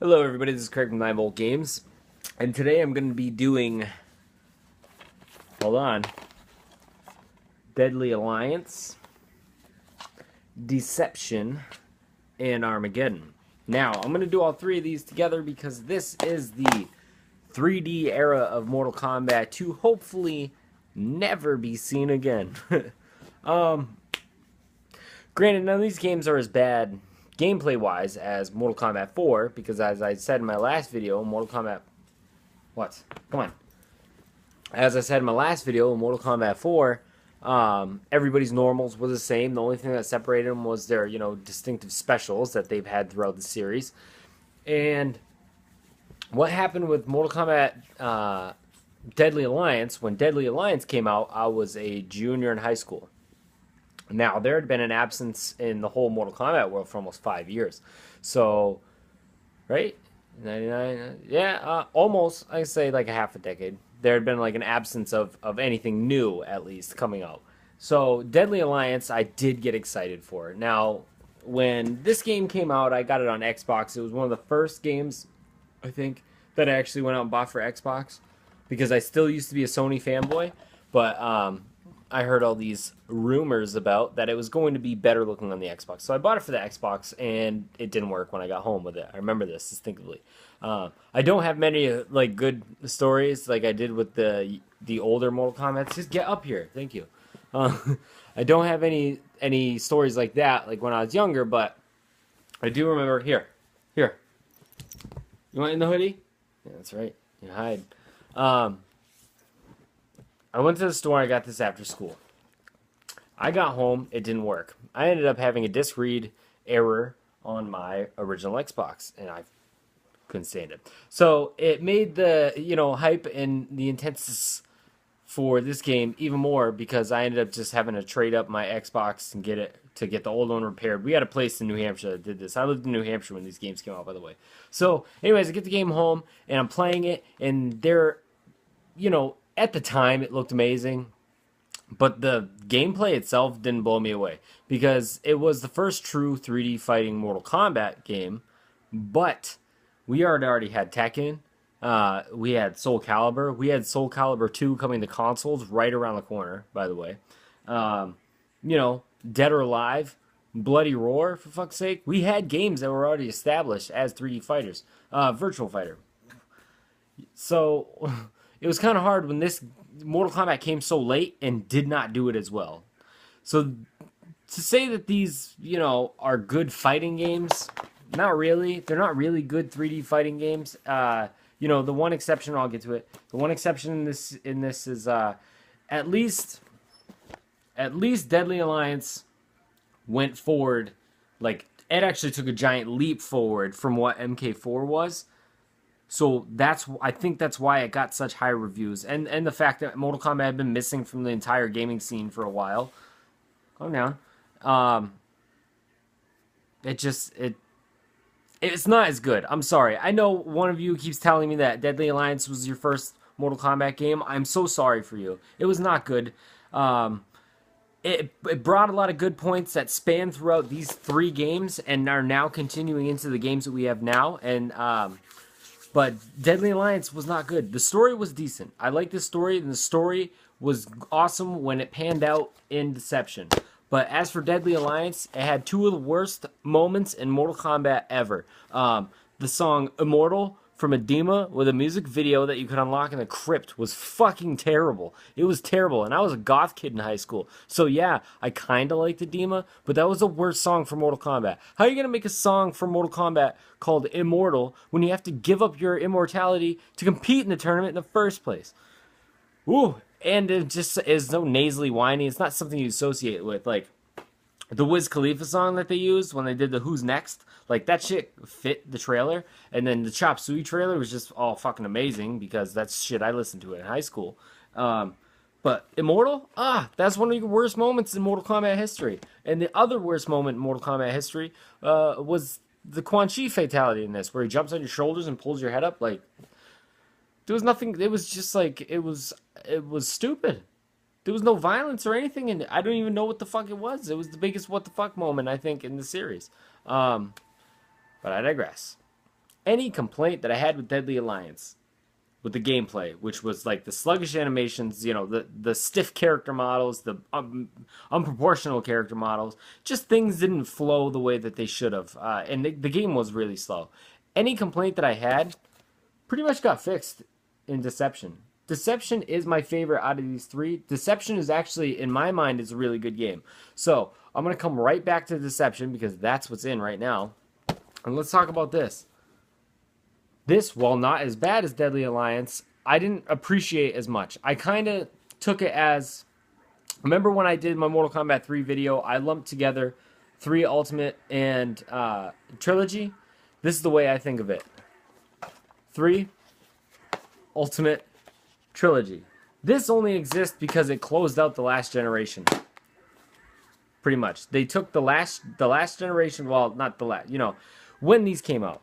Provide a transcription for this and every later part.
Hello everybody, this is Craig from 9 Volt Games, and today I'm going to be doing, hold on, Deadly Alliance, Deception, and Armageddon. Now, I'm going to do all three of these together because this is the 3D era of Mortal Kombat to hopefully never be seen again. Granted, none of these games are as bad gameplay-wise as Mortal Kombat 4, because as I said in my last video, Mortal Kombat... What? Come on. As I said in my last video, Mortal Kombat 4, everybody's normals were the same. The only thing that separated them was their, distinctive specials that they've had throughout the series. And what happened with Mortal Kombat Deadly Alliance, when Deadly Alliance came out, I was a junior in high school. Now, there had been an absence in the whole Mortal Kombat world for almost 5 years. So, right? 99, yeah, almost, I say like a half a decade. There had been like an absence of anything new, at least, coming out. So, Deadly Alliance, I did get excited for. Now, when this game came out, I got it on Xbox. It was one of the first games, I think, that I actually went out and bought for Xbox. Because I still used to be a Sony fanboy. But, I heard all these rumors about that it was going to be better looking on the Xbox. So I bought it for the Xbox, and it didn't work when I got home with it. I remember this distinctly. I don't have many like good stories like I did with the older Mortal Kombat. Just get up here. Thank you. I don't have any stories like that like when I was younger, but I do remember here. You want in the hoodie? Yeah, that's right. You hide. I went to the store, I got this after school. I got home, it didn't work. I ended up having a disk read error on my original Xbox, and I couldn't stand it. So it made the, hype and the intensity for this game even more, because I ended up just having to trade up my Xbox and get the old one repaired. We had a place in New Hampshire that did this. I lived in New Hampshire when these games came out, by the way. So anyways, I get the game home, and I'm playing it, and they're, at the time, it looked amazing, but the gameplay itself didn't blow me away, because it was the first true 3D fighting Mortal Kombat game, but we already had Tekken, we had Soul Calibur, we had Soul Calibur 2 coming to consoles right around the corner, by the way, Dead or Alive, Bloody Roar, for fuck's sake. We had games that were already established as 3D fighters, Virtual Fighter. So... It was kind of hard when this Mortal Kombat came so late and did not do it as well. So to say that these, are good fighting games, not really. They're not really good 3D fighting games. The one exception, I'll get to it. The one exception in this is at least Deadly Alliance went forward. Like, it actually took a giant leap forward from what MK4 was. So I think that's why it got such high reviews, and the fact that Mortal Kombat had been missing from the entire gaming scene for a while. Calm down. It's not as good. I'm sorry. I know one of you keeps telling me that Deadly Alliance was your first Mortal Kombat game. I'm so sorry for you. It was not good. It brought a lot of good points that span throughout these three games and are now continuing into the games that we have now, and but Deadly Alliance was not good. The story was decent. I liked the story, and the story was awesome when it panned out in Deception. But as for Deadly Alliance, it had two of the worst moments in Mortal Kombat ever. The song Immortal from Edema with a music video that you could unlock in the crypt was fucking terrible. It was terrible, and I was a goth kid in high school. So yeah, I kind of liked Edema, but that was the worst song for Mortal Kombat. How are you going to make a song for Mortal Kombat called Immortal when you have to give up your immortality to compete in the tournament in the first place? Ooh, and it just is so nasally whiny. It's not something you associate with, like the Wiz Khalifa song that they used when they did the Who's Next. Like, that shit fit the trailer. And then the Chop Suey trailer was just all fucking amazing, because that's shit I listened to in high school. But Immortal? That's one of the worst moments in Mortal Kombat history. And the other worst moment in Mortal Kombat history was the Quan Chi fatality in this, where he jumps on your shoulders and pulls your head up. Like, there was nothing. It was just like, it was stupid. There was no violence or anything, and I don't even know what the fuck it was. It was the biggest what the fuck moment, I think, in the series. But I digress. any complaint that I had with Deadly Alliance, with the gameplay, which was like the sluggish animations, you know, the stiff character models, the unproportional character models, just things didn't flow the way that they should have, and the game was really slow. Any complaint that I had pretty much got fixed in Deception. Deception is my favorite out of these three. Deception is actually, in my mind, is a really good game. So I'm gonna come right back to Deception because that's what's in right now, and let's talk about this. This, while not as bad as Deadly Alliance, I didn't appreciate as much. I kind of took it as... Remember when I did my Mortal Kombat 3 video, I lumped together 3 Ultimate and Trilogy? This is the way I think of it. 3 Ultimate Trilogy. This only exists because it closed out the last generation. Pretty much. They took the last generation, well, not the last, you know, when these came out.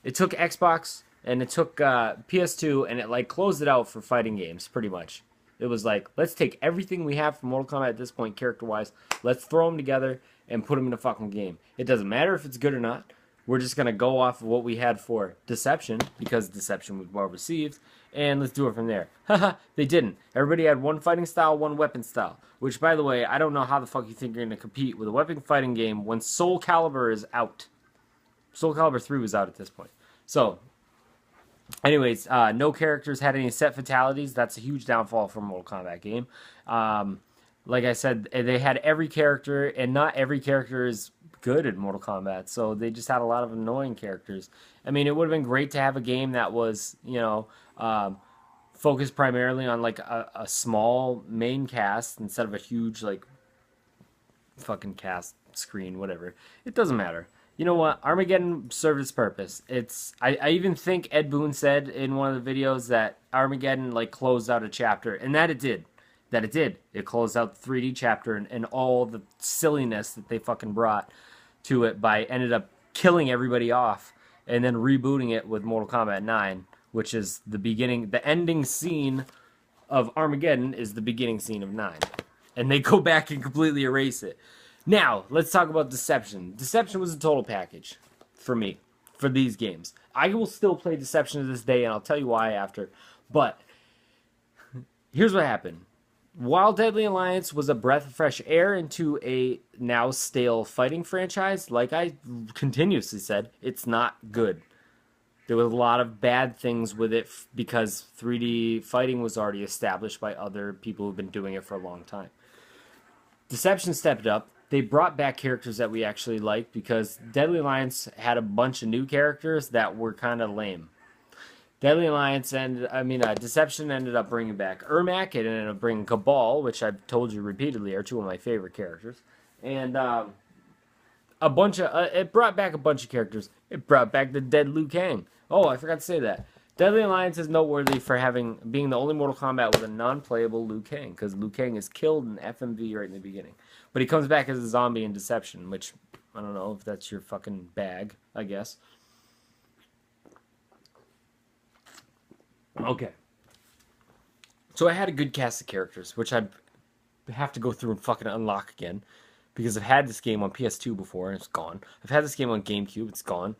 It took Xbox and it took PS2 and it like closed it out for fighting games, pretty much. It was like, let's take everything we have from Mortal Kombat at this point, character-wise, let's throw them together and put them in a fucking game. It doesn't matter if it's good or not. We're just going to go off of what we had for Deception, because Deception was well received, and let's do it from there. Haha, they didn't. Everybody had one fighting style, one weapon style. Which, by the way, I don't know how the fuck you think you're going to compete with a weapon fighting game when Soul Calibur is out. Soul Calibur 3 was out at this point. So, anyways, no characters had any set fatalities. That's a huge downfall for a Mortal Kombat game. Like I said, they had every character, and not every character is good at Mortal Kombat. So they just had a lot of annoying characters. I mean, it would have been great to have a game that was, you know, focused primarily on like a small main cast instead of a huge like fucking cast screen, whatever. It doesn't matter. You know what? Armageddon served its purpose. I even think Ed Boon said in one of the videos that Armageddon like closed out a chapter, and that it did. It closed out the 3D chapter and all the silliness that they fucking brought to it by ended up killing everybody off and then rebooting it with Mortal Kombat 9, which is the beginning, the ending scene of Armageddon is the beginning scene of 9. And they go back and completely erase it. Now, let's talk about Deception. Deception was a total package for me, for these games. I will still play Deception to this day, and I'll tell you why after. But here's what happened. While Deadly Alliance was a breath of fresh air into a now stale fighting franchise, like I continuously said, it's not good. There was a lot of bad things with it because 3D fighting was already established by other people who've been doing it for a long time. Deception stepped up. They brought back characters that we actually liked because Deadly Alliance had a bunch of new characters that were kind of lame. Deadly Alliance Deception ended up bringing back Ermac. It ended up bringing Cabal, which I've told you repeatedly are 2 of my favorite characters. And it brought back a bunch of characters. It brought back the dead Liu Kang. Oh, I forgot to say that. Deadly Alliance is noteworthy for being the only Mortal Kombat with a non-playable Liu Kang, because Liu Kang is killed in FMV right in the beginning. But he comes back as a zombie in Deception, which, I don't know if that's your fucking bag, I guess. Okay. So I had a good cast of characters, which I have to go through and fucking unlock again, because I've had this game on PS2 before, and it's gone. I've had this game on GameCube, it's gone.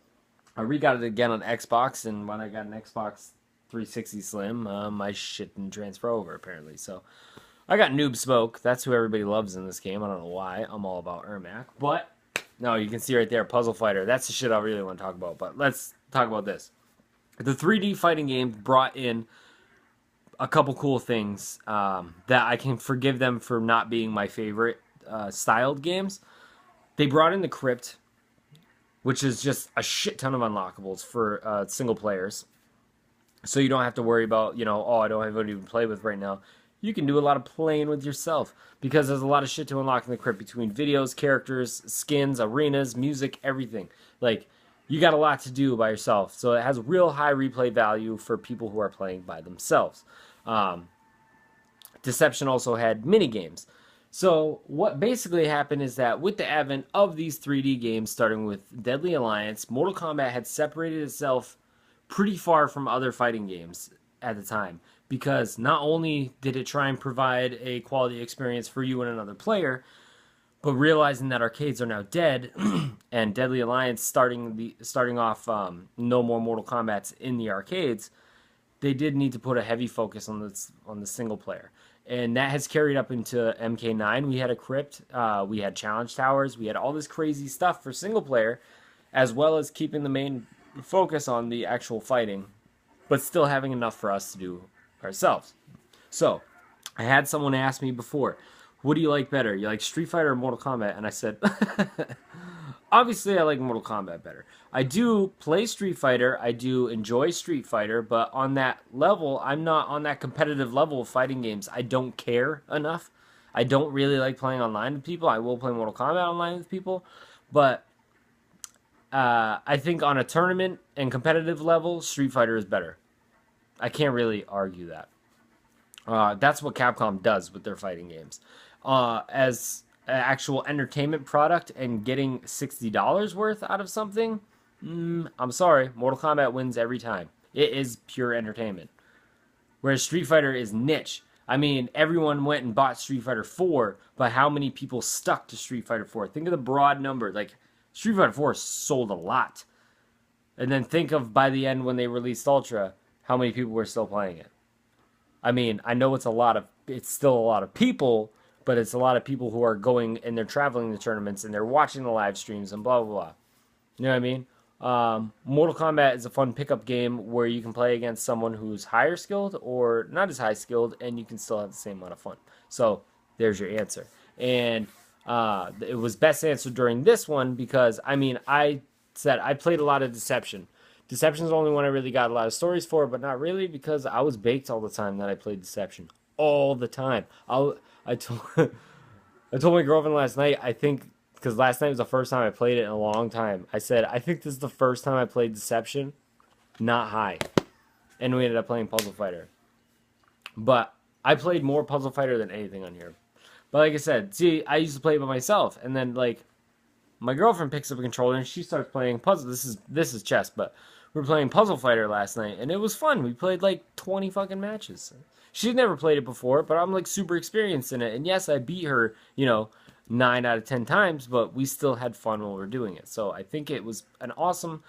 I re-got it again on Xbox, and when I got an Xbox 360 Slim, my shit didn't transfer over, apparently. So, I got Noob Smoke. That's who everybody loves in this game. I don't know why. I'm all about Ermac. But, no, you can see right there, Puzzle Fighter. That's the shit I really want to talk about. But let's talk about this. The 3D fighting game brought in a couple cool things that I can forgive them for not being my favorite styled games. They brought in the Crypt, which is just a shit ton of unlockables for single players. So you don't have to worry about, you know, oh, I don't have anyone to play with right now. You can do a lot of playing with yourself because there's a lot of shit to unlock in the Crypt between videos, characters, skins, arenas, music, everything. Like, you got a lot to do by yourself. So it has real high replay value for people who are playing by themselves. Deception also had mini games. So what basically happened is that with the advent of these 3D games, starting with Deadly Alliance, Mortal Kombat had separated itself pretty far from other fighting games at the time. Because not only did it try and provide a quality experience for you and another player, But realizing that arcades are now dead, and Deadly Alliance starting off no more Mortal Kombat's in the arcades, they did need to put a heavy focus on the single player, and that has carried up into MK9. We had a crypt, we had challenge towers, we had all this crazy stuff for single player, as well as keeping the main focus on the actual fighting, but still having enough for us to do ourselves. So, I had someone ask me before, what do you like better? You like Street Fighter or Mortal Kombat? And I said, obviously I like Mortal Kombat better. I do play Street Fighter, I do enjoy Street Fighter, but on that level, I'm not on that competitive level of fighting games. I don't care enough. I don't really like playing online with people. I will play Mortal Kombat online with people, but I think on a tournament and competitive level, Street Fighter is better. I can't really argue that. That's what Capcom does with their fighting games. As an actual entertainment product and getting $60 worth out of something, I'm sorry, Mortal Kombat wins every time. It is pure entertainment. Whereas Street Fighter is niche. I mean, everyone went and bought Street Fighter 4, but how many people stuck to Street Fighter 4? Think of the broad number. Like, Street Fighter 4 sold a lot. And then think of, by the end when they released Ultra, how many people were still playing it. I mean, I know it's still a lot of people, but it's a lot of people who are going and they're traveling to tournaments and they're watching the live streams and blah, blah, blah. You know what I mean? Mortal Kombat is a fun pickup game where you can play against someone who's higher skilled or not as high skilled, and you can still have the same amount of fun. So, there's your answer. And it was best answered during this one because, I mean, I said I played a lot of Deception. Deception's the only one I really got a lot of stories for, but not really because I was baked all the time that I played Deception. All the time. I told my girlfriend last night, I think, because last night was the first time I played it in a long time. I said, I think this is the first time I played Deception, not high. And we ended up playing Puzzle Fighter. But I played more Puzzle Fighter than anything on here. But like I said, see, I used to play it by myself, and then like my girlfriend picks up a controller and she starts playing puzzle. This is chess, but we were playing Puzzle Fighter last night, and it was fun. We played like 20 fucking matches. She'd never played it before, but I'm like super experienced in it. And yes, I beat her, 9 out of 10 times, but we still had fun while we were doing it. So I think it was an awesome.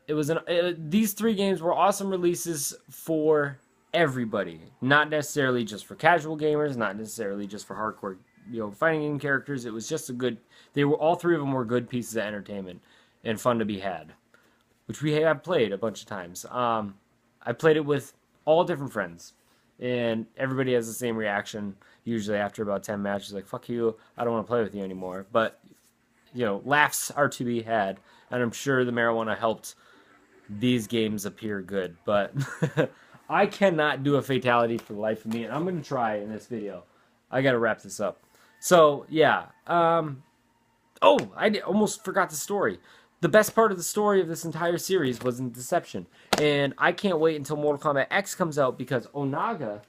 These 3 games were awesome releases for everybody, not necessarily just for casual gamers, not necessarily just for hardcore, fighting game characters. It was just all 3 of them were good pieces of entertainment and fun to be had, which we have played a bunch of times. I played it with all different friends, and everybody has the same reaction usually after about 10 matches, like, fuck you, I don't want to play with you anymore. But, laughs are to be had, and I'm sure the marijuana helped these games appear good, but I cannot do a fatality for the life of me, and I'm going to try in this video. I got to wrap this up. So, yeah. I almost forgot the story. The best part of the story of this entire series was in Deception. And I can't wait until Mortal Kombat X comes out because Onaga,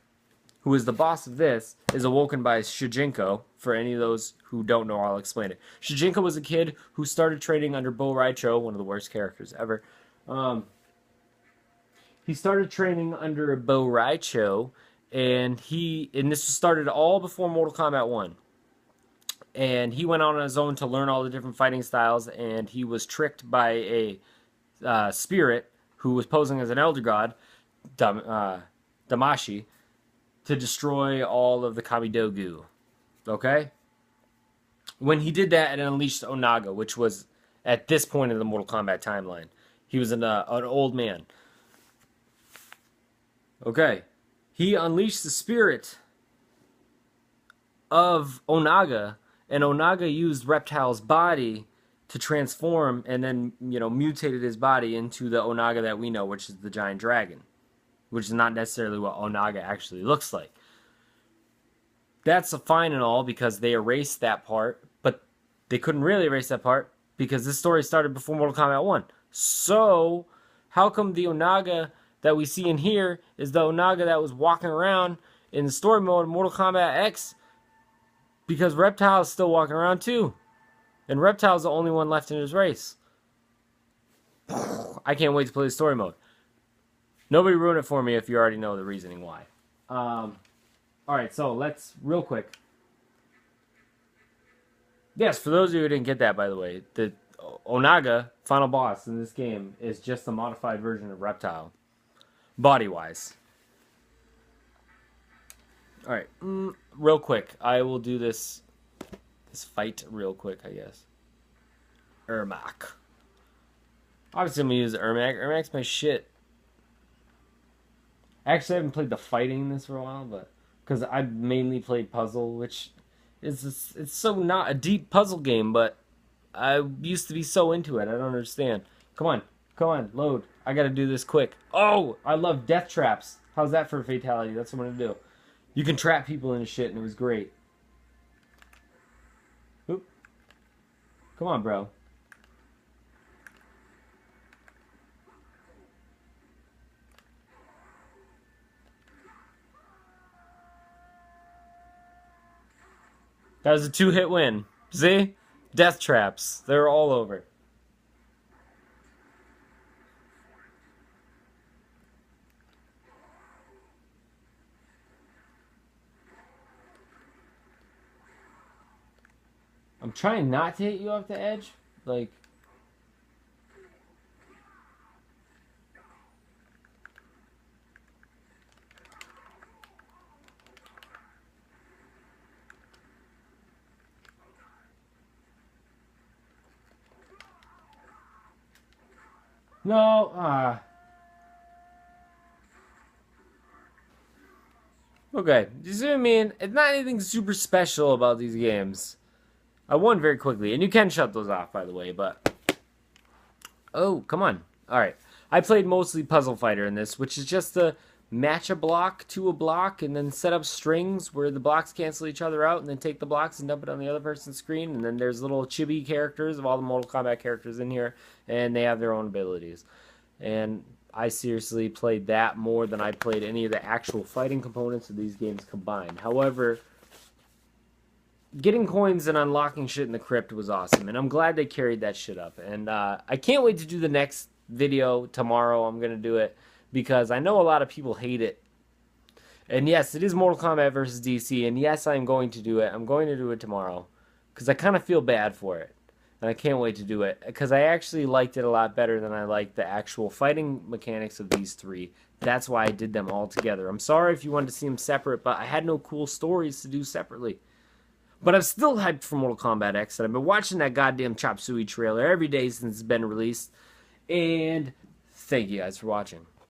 who is the boss of this, is awoken by Shujinko. For any of those who don't know, I'll explain it. Shujinko was a kid who started training under Bo Raicho, one of the worst characters ever. He started training under Bo Raicho, and this started all before Mortal Kombat 1. And he went on his own to learn all the different fighting styles, and he was tricked by a spirit who was posing as an elder god, Damashi, to destroy all of the Kamidogu. Okay? When he did that, it unleashed Onaga, which was at this point in the Mortal Kombat timeline. He was an old man. Okay. He unleashed the spirit of Onaga, and Onaga used Reptile's body to transform and then, mutated his body into the Onaga that we know, which is the giant dragon. Which is not necessarily what Onaga actually looks like. That's fine and all because they erased that part, but they couldn't really erase that part because this story started before Mortal Kombat 1. So, how come the Onaga that we see in here is the Onaga that was walking around in the story mode in Mortal Kombat X? Because Reptile's still walking around too. And Reptile's the only one left in his race. I can't wait to play the story mode. Nobody ruin it for me if you already know the reasoning why. Alright, so let's, real quick. Yes, for those of you who didn't get that, by the way, the Onaga final boss in this game is just a modified version of Reptile, body-wise. All right, real quick, I will do this fight real quick, I guess. Ermac. Obviously, I'm gonna use Ermac. Ermac's my shit. Actually, I haven't played the fighting in this for a while, but because I've mainly played puzzle, which it's so not a deep puzzle game, but I used to be so into it. I don't understand. Come on, load. I gotta do this quick. Oh, I love death traps. How's that for a fatality? That's what I'm gonna do. You can trap people into shit, and it was great. Oop. Come on, bro. That was a 2-hit win. See? Death traps. They're all over. I'm trying not to hit you off the edge. Like... No, Okay, you see what I mean? It's not anything super special about these games. I won very quickly, and you can shut those off, by the way, but... Oh, come on. Alright. I played mostly Puzzle Fighter in this, which is just to match a block to a block, and then set up strings where the blocks cancel each other out, and then take the blocks and dump it on the other person's screen, and then there's little chibi characters of all the Mortal Kombat characters in here, and they have their own abilities. And I seriously played that more than I played any of the actual fighting components of these games combined. However, getting coins and unlocking shit in the crypt was awesome, and I'm glad they carried that shit up. And I can't wait to do the next video tomorrow. I'm going to do it because I know a lot of people hate it. And yes, it is Mortal Kombat versus DC, and yes, I'm going to do it. I'm going to do it tomorrow because I kind of feel bad for it. And I can't wait to do it because I actually liked it a lot better than I liked the actual fighting mechanics of these three. That's why I did them all together. I'm sorry if you wanted to see them separate, but I had no cool stories to do separately. But I'm still hyped for Mortal Kombat X, and I've been watching that goddamn Chop Suey trailer every day since it's been released. And thank you guys for watching.